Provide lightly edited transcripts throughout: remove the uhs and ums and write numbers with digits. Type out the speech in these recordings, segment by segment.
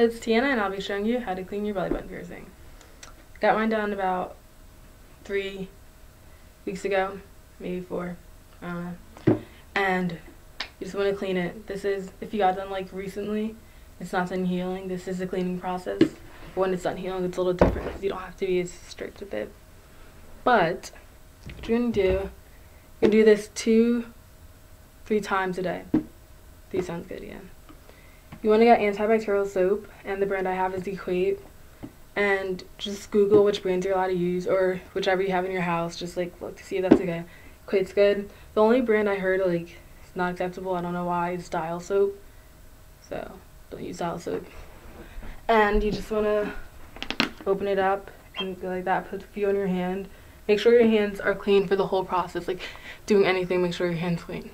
it's Tiana, and I'll be showing you how to clean your belly button piercing. Got mine done about 3 weeks ago, maybe 4. I don't know. And you just want to clean it. This is, if you got done like recently, it's not done healing. This is the cleaning process. When it's done healing, it's a little different because you don't have to be as strict with it. But what you're going to do, you're going to do this 2-3 times a day. 3 sounds good, yeah. You want to get antibacterial soap, and the brand I have is Equate. And just Google which brands you're allowed to use, or whichever you have in your house. Just like look to see if that's okay. Equate's good. The only brand I heard like is not acceptable, I don't know why, is Dial soap. So don't use Dial soap. And you just want to open it up and go like that. Put a few on your hand. Make sure your hands are clean for the whole process. Like doing anything, make sure your hands clean.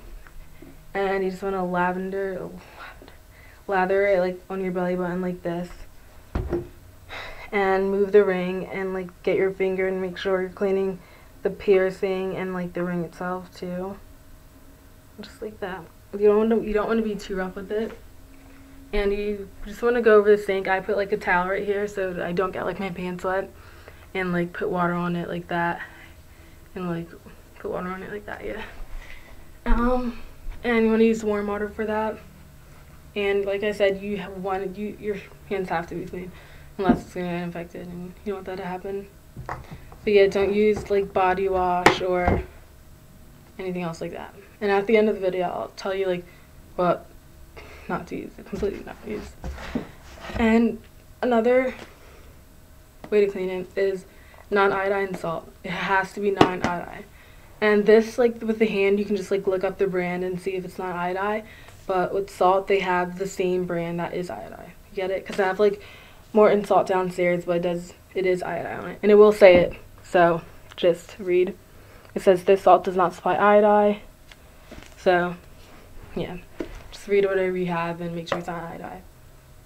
And you just want to lather it like on your belly button like this. And move the ring and like get your finger and make sure you're cleaning the piercing and like the ring itself too. Just like that. You don't want to be too rough with it. And you just want to go over the sink. I put like a towel right here so that I don't get like my pants wet, and like put water on it like that, and like put water on it like that, yeah. And you want to use warm water for that. And like I said, your hands have to be clean unless it's gonna get infected, and you don't want that to happen. But yeah, don't use like body wash or anything else like that. And at the end of the video, I'll tell you like what not to use, completely not to use. And another way to clean it is non-iodine salt. It has to be non-iodine. And this, like with the hand, you can just like look up the brand and see if it's not iodine. But with salt, they have the same brand that is iodine. You get it? Because I have like Morton salt downstairs, but it is iodine on it, and it will say it. So just read. It says this salt does not supply iodine. So yeah, just read whatever you have and make sure it's not iodine.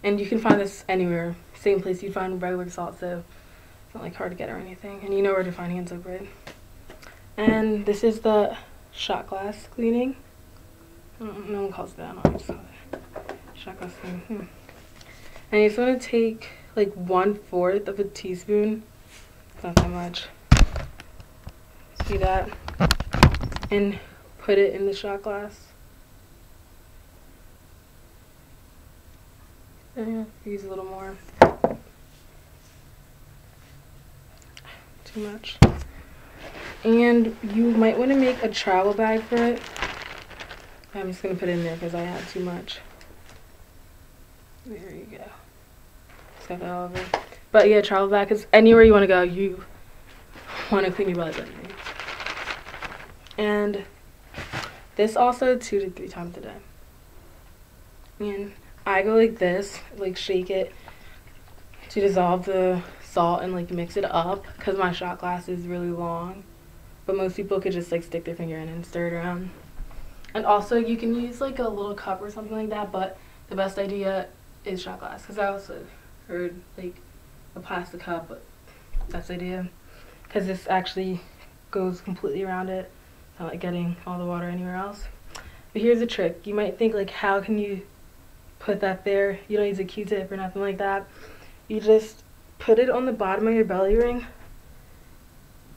And you can find this anywhere, same place you find regular salt, so it's not like hard to get or anything. And you know where to find hand soap, right? And this is the shot glass cleaning. No one calls it that. No, just shot glass cleaning. And you just want to take like 1/4 of a teaspoon. It's not that much. See that? And put it in the shot glass. And use a little more. Too much. And you might want to make a travel bag for it. I'm just going to put it in there because I had too much. There you go. Stuff it all over. But yeah, travel bag, because anywhere you want to go, you want to clean your belly button. And this also 2 to 3 times a day. And I go like this, like shake it to dissolve the salt and like mix it up, because my shot glass is really long. But most people could just like stick their finger in and stir it around. And also you can use like a little cup or something like that, but the best idea is shot glass, because I also heard like a plastic cup, but that's the idea, because this actually goes completely around it. It's not like getting all the water anywhere else. But here's a trick. You might think like, how can you put that there? You don't use a Q-tip or nothing like that. You just put it on the bottom of your belly ring,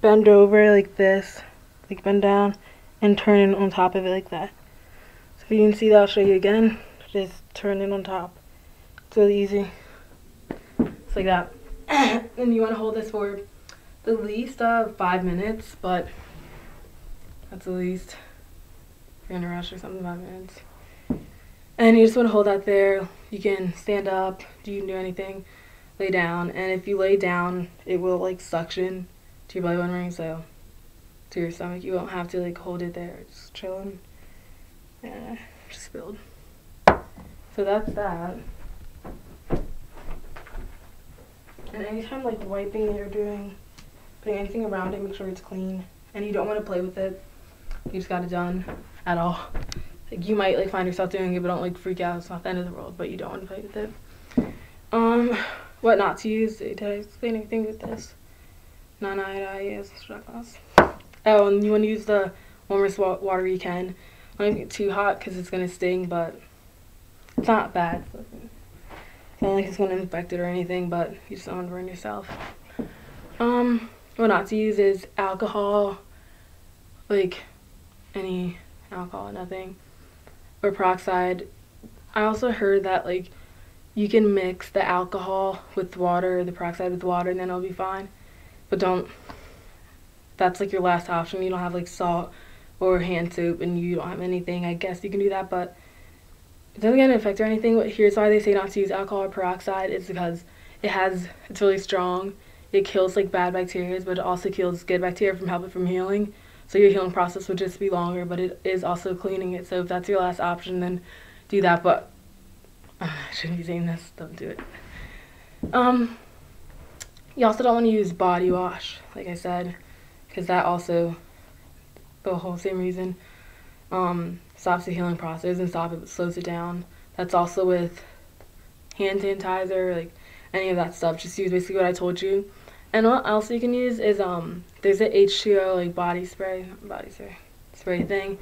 bend over like this, like bend down, and turn it on top of it like that. So if you can see that, I'll show you again. Just turn it on top. It's really easy. It's like that. And you want to hold this for the least of 5 minutes, but that's the least. If you're in a rush or something, 5 minutes. And you just want to hold that there. You can stand up, you can do anything, lay down, and if you lay down, it will like suction to your belly button ring, so to your stomach. You won't have to like hold it there, just chilling. Yeah, just spilled. So that's that. And anytime like wiping or putting anything around it, make sure it's clean. And you don't want to play with it. You just got it done at all. Like you might like find yourself doing it, but don't like freak out. It's not the end of the world, but you don't want to play with it. What not to use? Did I explain anything with this? Non-iodine is shot glass. Oh, and you want to use the warmest water you can. Don't get too hot because it's gonna sting, but it's not bad. It's not like it's going to infect it or anything, but you just don't want to burn yourself. What not to use is alcohol, like any alcohol, nothing, or peroxide. I also heard that like you can mix the alcohol with water, the peroxide with water, and then it'll be fine. But don't, that's like your last option. You don't have like salt or hand soap and you don't have anything, I guess you can do that, but it doesn't get an effect or anything. But here's why they say not to use alcohol or peroxide. It's because it's really strong. It kills like bad bacteria, but it also kills good bacteria from helping from healing. So your healing process would just be longer, but it is also cleaning it. So if that's your last option, then do that. But I shouldn't be saying this. Don't do it. You also don't want to use body wash, like I said, because that also, the whole same reason, stops the healing process and slows it down. That's also with hand sanitizer, like any of that stuff. Just use basically what I told you. And what else you can use is there's an H2O like body spray thing,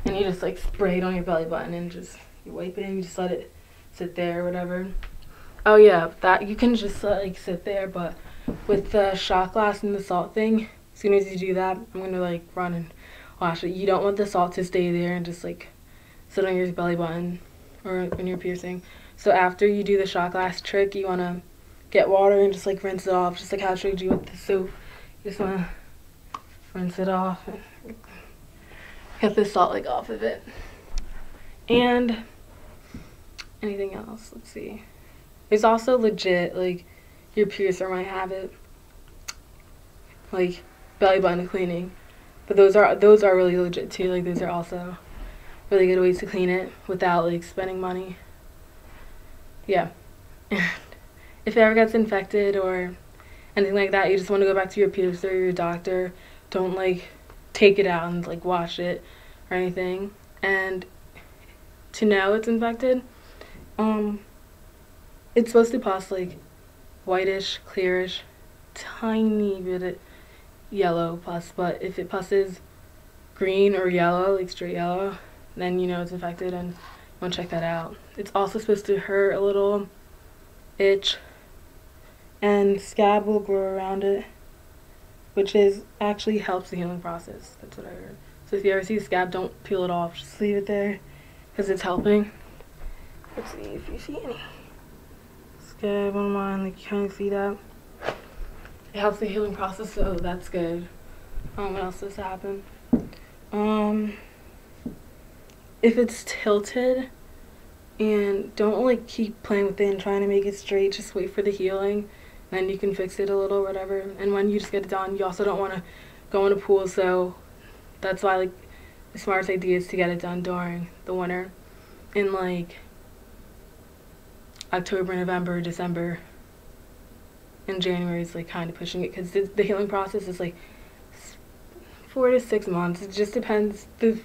and you just like spray it on your belly button and just you wipe it and you just let it sit there or whatever. Oh yeah, that you can just like sit there, but with the shot glass and the salt thing, as soon as you do that, I'm gonna like run and wash it. You don't want the salt to stay there and just like sit on your belly button or when you're piercing. So after you do the shot glass trick, you wanna get water and just like rinse it off, just like how I showed you with the soap. You just wanna rinse it off and get the salt like off of it. And anything else? Let's see. There's also legit like your piercer might have it, like belly button cleaning, but those are really legit too. Like those are also really good ways to clean it without like spending money. Yeah. If it ever gets infected or anything like that, you just want to go back to your piercer or your doctor. Don't like take it out and like wash it or anything. And to know it's infected, it's supposed to pus like whitish, clearish, tiny bit of yellow pus. But if it pusses green or yellow, like straight yellow, then you know it's infected and you want to check that out. It's also supposed to hurt a little, itch, and scab will grow around it, which actually helps the healing process. That's what I heard. So if you ever see a scab, don't peel it off. Just leave it there because it's helping. Let's see if you see any scab on mine. Like you kind of see that. It helps the healing process, so that's good. What else does happen? If it's tilted, and don't like keep playing with it and trying to make it straight, just wait for the healing, then you can fix it a little, whatever. And when you just get it done, you also don't want to go in a pool, so that's why like the smartest idea is to get it done during the winter, in like October, November, December, and January is like kind of pushing it, because the healing process is like 4 to 6 months. It just depends. The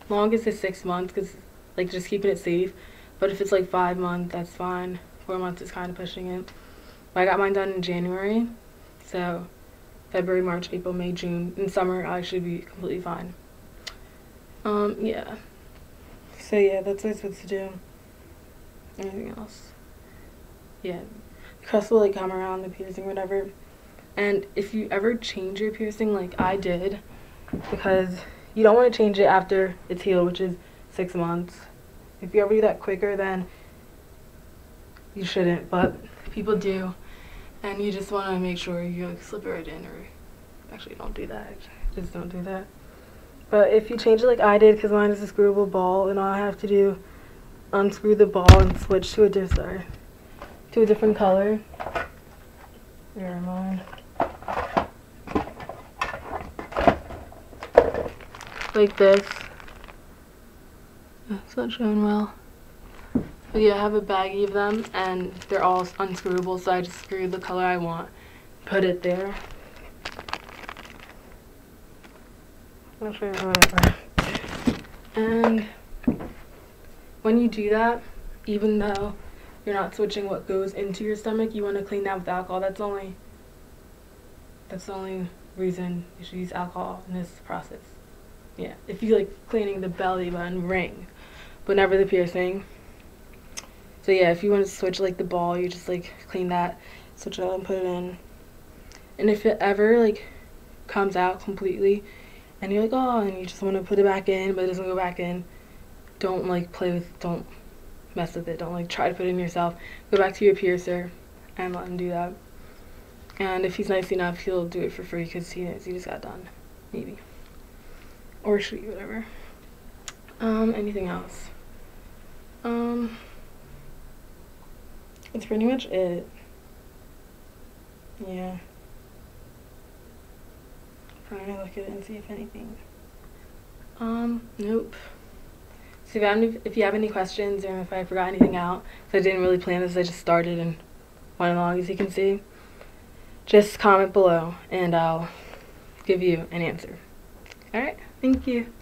longest is 6 months, because like just keeping it safe. But if it's like 5 months, that's fine. 4 months is kind of pushing it. But I got mine done in January, so February, March, April, May, June. In summer, I should be completely fine. Yeah. So yeah, that's what I'm supposed to do. Anything else? Yeah. The crust will like come around the piercing, whatever. And if you ever change your piercing, like I did, because you don't want to change it after it's healed, which is 6 months. If you ever do that quicker, then you shouldn't, but people do, and you just want to make sure you like slip it right in, or actually don't do that. Just don't do that. But if you change it like I did, because mine is a screwable ball, and all I have to do unscrew the ball and switch to a different color. Where am I? Like this. It's not showing well. But yeah, I have a baggie of them, and they're all unscrewable, so I just screw the color I want, put it there. Not sure, whatever. And when you do that, even though you're not switching what goes into your stomach, you want to clean that with alcohol. That's the only reason you should use alcohol in this process. Yeah, if you like cleaning the belly button ring, but never the piercing. So yeah, if you want to switch like the ball, you just like clean that, switch it out and put it in. And if it ever like comes out completely and you're like, oh, and you just want to put it back in but it doesn't go back in, don't like don't mess with it. Don't like try to put it in yourself. Go back to your piercer and let him do that. And if he's nice enough, he'll do it for free because he knows he just got done, maybe. Or she, whatever. Anything else? That's pretty much it. Yeah. Trying to look at it and see if anything. Nope. So if you have any questions or if I forgot anything out, because I didn't really plan this, I just started and went along, as you can see, just comment below and I'll give you an answer. Alright, thank you.